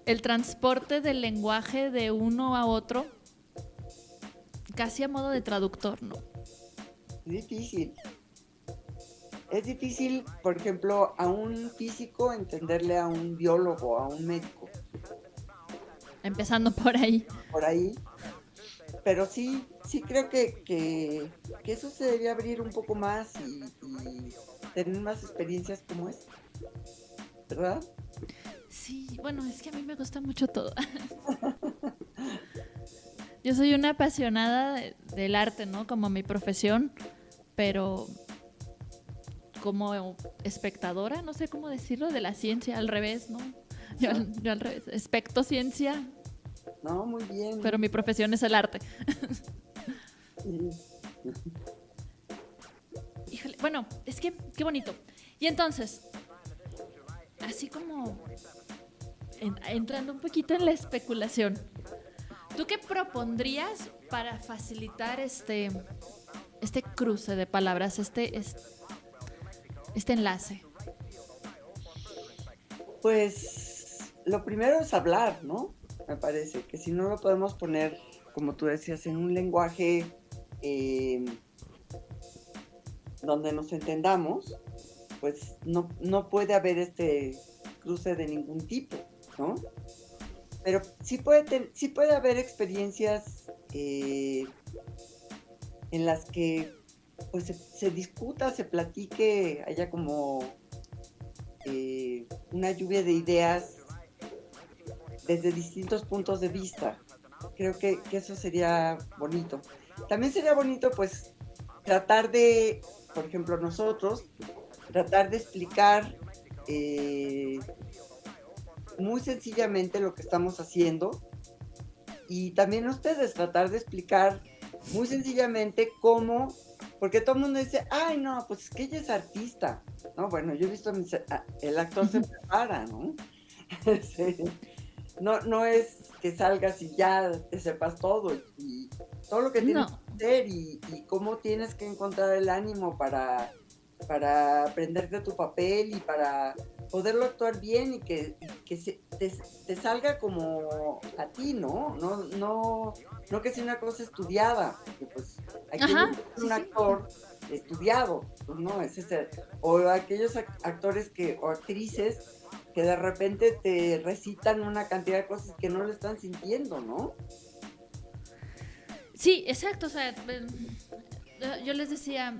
Speaker 1: el transporte del lenguaje de uno a otro, casi a modo de traductor, ¿no?
Speaker 2: Es difícil. Es difícil, por ejemplo, a un físico entenderle a un biólogo, a un médico,
Speaker 1: Empezando por ahí.
Speaker 2: por ahí. Pero sí creo que eso se debería abrir un poco más y tener más experiencias como esta, ¿verdad?
Speaker 1: Sí, bueno, es que a mí me gusta mucho todo. Yo soy una apasionada del arte, ¿no? Como mi profesión, pero como espectadora, no sé cómo decirlo, de la ciencia, al revés, ¿no? Yo al revés, especto ciencia,
Speaker 2: No, muy bien.
Speaker 1: pero mi profesión es el arte.
Speaker 2: Sí.
Speaker 1: Híjole, bueno, es que qué bonito. Y entonces, así como entrando un poquito en la especulación, ¿tú qué propondrías para facilitar este cruce de palabras, este enlace?
Speaker 2: Pues lo primero es hablar, ¿no? Me parece que si no lo podemos poner, como tú decías, en un lenguaje eh, donde nos entendamos, pues no puede haber este cruce de ningún tipo, ¿no? Pero sí puede haber experiencias en las que pues se discuta, se platique, haya como una lluvia de ideas desde distintos puntos de vista. Creo que eso sería bonito. También sería bonito pues tratar de, por ejemplo, nosotros, tratar de explicar muy sencillamente lo que estamos haciendo y también ustedes tratar de explicar muy sencillamente cómo, porque todo el mundo dice, ay no, pues es que ella es artista, ¿no? Bueno, yo he visto, el actor se prepara, ¿no? Sí. No es que salgas y ya te sepas todo y todo lo que tienes
Speaker 1: No.
Speaker 2: que hacer y cómo tienes que encontrar el ánimo para aprenderte tu papel y para poderlo actuar bien y que te salga como a ti, ¿no? No que sea una cosa estudiada, porque pues aquí
Speaker 1: Ajá,
Speaker 2: no es
Speaker 1: sí,
Speaker 2: un
Speaker 1: sí.
Speaker 2: actor estudiado, pues no, es ese, o aquellos actores que, o actrices que de repente te recitan una cantidad de cosas que no lo están sintiendo, ¿no?
Speaker 1: Sí, exacto. O sea, yo les decía,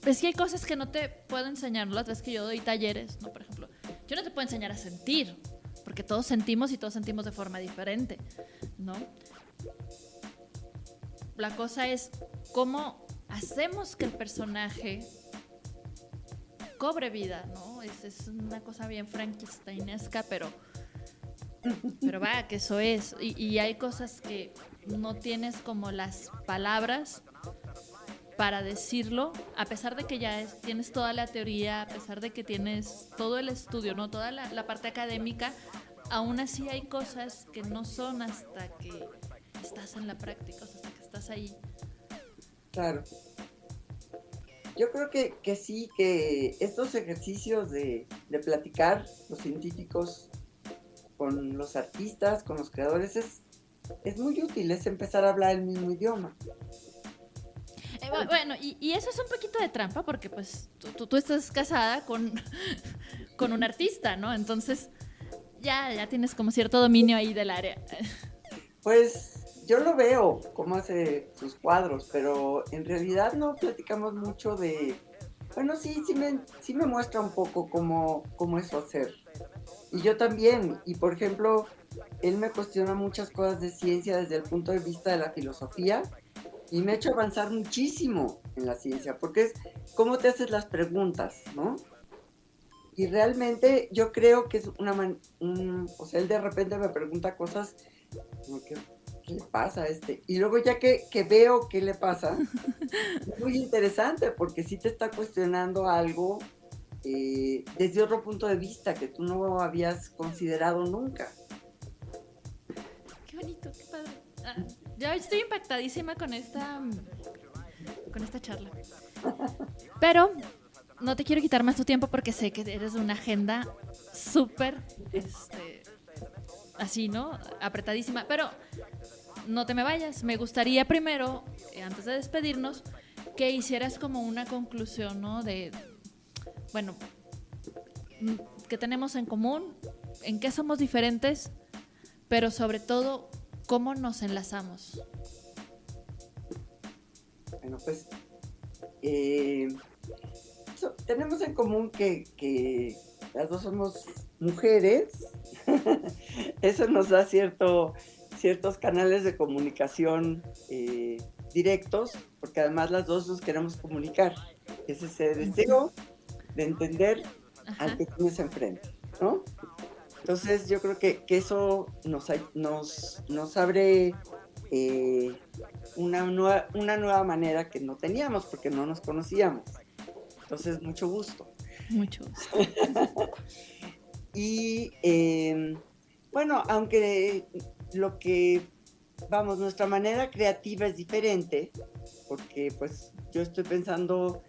Speaker 1: es que hay cosas que no te puedo enseñar, ¿no? Las veces que yo doy talleres, ¿no? Por ejemplo, yo no te puedo enseñar a sentir, porque todos sentimos y todos sentimos de forma diferente, ¿no? La cosa es cómo hacemos que el personaje cobre vida, ¿no? Es una cosa bien frankensteinesca, pero va, que eso es. Y hay cosas que no tienes como las palabras para decirlo, a pesar de que tienes toda la teoría, a pesar de que tienes todo el estudio, ¿no? Toda la parte académica, aún así hay cosas que no son hasta que estás en la práctica, o sea, hasta que estás ahí.
Speaker 2: Claro. Yo creo que sí, que estos ejercicios de platicar los científicos con los artistas, con los creadores, es muy útil, es empezar a hablar el mismo idioma.
Speaker 1: Bueno, y eso es un poquito de trampa porque pues tú estás casada con un artista, ¿no? Entonces ya tienes como cierto dominio ahí del área.
Speaker 2: Pues yo lo veo cómo hace sus cuadros, pero en realidad no platicamos mucho de... Bueno, sí me muestra un poco cómo es su hacer. Y yo también. Y por ejemplo, él me cuestiona muchas cosas de ciencia desde el punto de vista de la filosofía y me ha hecho avanzar muchísimo en la ciencia, porque es cómo te haces las preguntas, ¿no? Y realmente yo creo que es o sea, él de repente me pregunta cosas como que, ¿qué le pasa a este? Y luego ya que veo qué le pasa, es muy interesante porque sí te está cuestionando algo desde otro punto de vista que tú no habías considerado nunca.
Speaker 1: Qué bonito, qué padre. Ya estoy impactadísima con esta charla. Pero no te quiero quitar más tu tiempo porque sé que eres de una agenda súper, así, ¿no? Apretadísima. Pero no te me vayas. Me gustaría primero, antes de despedirnos, que hicieras como una conclusión, ¿no? Bueno, ¿qué tenemos en común? ¿En qué somos diferentes? Pero sobre todo, ¿cómo nos enlazamos?
Speaker 2: Bueno, pues eh, tenemos en común que las dos somos mujeres. Eso nos da ciertos canales de comunicación directos, porque además las dos nos queremos comunicar. Es ese deseo de entender al
Speaker 1: Ajá.
Speaker 2: que tienes enfrente, ¿no? Entonces yo creo que eso nos abre eh, una nueva manera que no teníamos porque no nos conocíamos. Entonces, mucho gusto.
Speaker 1: Mucho gusto.
Speaker 2: Y bueno, aunque nuestra manera creativa es diferente, porque pues yo estoy pensando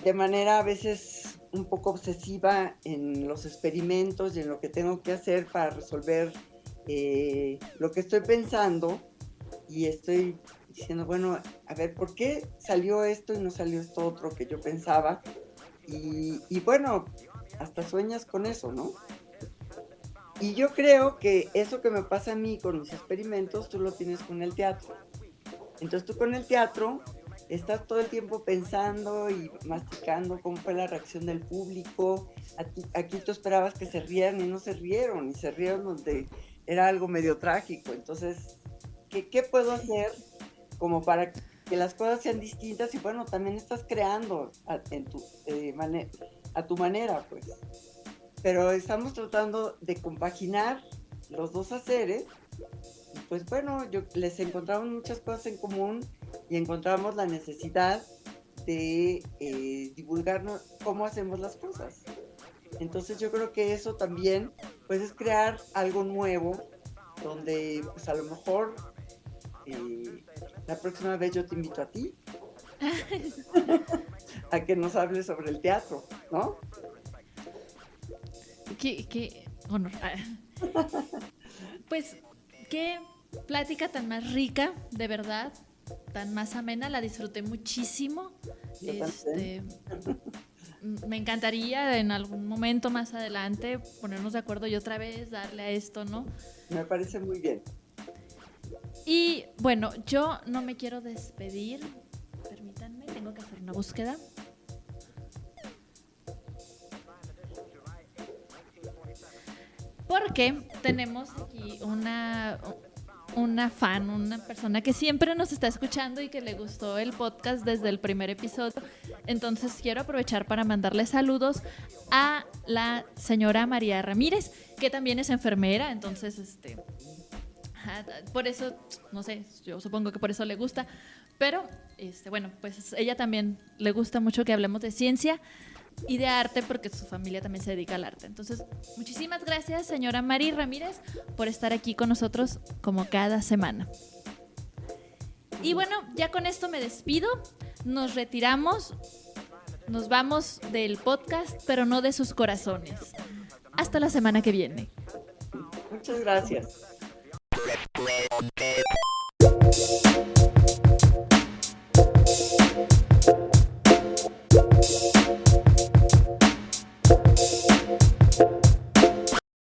Speaker 2: de manera a veces un poco obsesiva en los experimentos y en lo que tengo que hacer para resolver lo que estoy pensando, y estoy diciendo, bueno, a ver, ¿por qué salió esto y no salió esto otro que yo pensaba? Y bueno, hasta sueñas con eso, ¿no? Y yo creo que eso que me pasa a mí con los experimentos, tú lo tienes con el teatro. Entonces tú con el teatro estás todo el tiempo pensando y masticando cómo fue la reacción del público. Aquí tú esperabas que se rieran y no se rieron, y se rieron donde era algo medio trágico. Entonces, ¿qué puedo hacer como para que las cosas sean distintas? Y bueno, también estás creando a tu manera, pues. Pero estamos tratando de compaginar los dos haceres. Y pues bueno, les encontramos muchas cosas en común y encontramos la necesidad de divulgarnos cómo hacemos las cosas. Entonces yo creo que eso también pues es crear algo nuevo, donde pues a lo mejor la próxima vez yo te invito a ti a que nos hables sobre el teatro, ¿no?
Speaker 1: Qué honor. Pues qué plática tan más rica, de verdad, tan más amena, la disfruté muchísimo. Me encantaría en algún momento más adelante ponernos de acuerdo y otra vez darle a esto, ¿no?
Speaker 2: Me parece muy bien.
Speaker 1: Y bueno, yo no me quiero despedir. Permítanme, tengo que hacer una búsqueda. Porque tenemos aquí una fan, una persona que siempre nos está escuchando y que le gustó el podcast desde el primer episodio. Entonces quiero aprovechar para mandarle saludos a la señora María Ramírez, que también es enfermera. Entonces, por eso, no sé, yo supongo que por eso le gusta. Pero, bueno, pues ella también le gusta mucho que hablemos de ciencia y de arte, porque su familia también se dedica al arte. Entonces, muchísimas gracias, señora Mari Ramírez, por estar aquí con nosotros como cada semana. Y bueno, ya con esto me despido. Nos retiramos. Nos vamos del podcast, pero no de sus corazones. Hasta la semana que viene.
Speaker 2: Muchas gracias.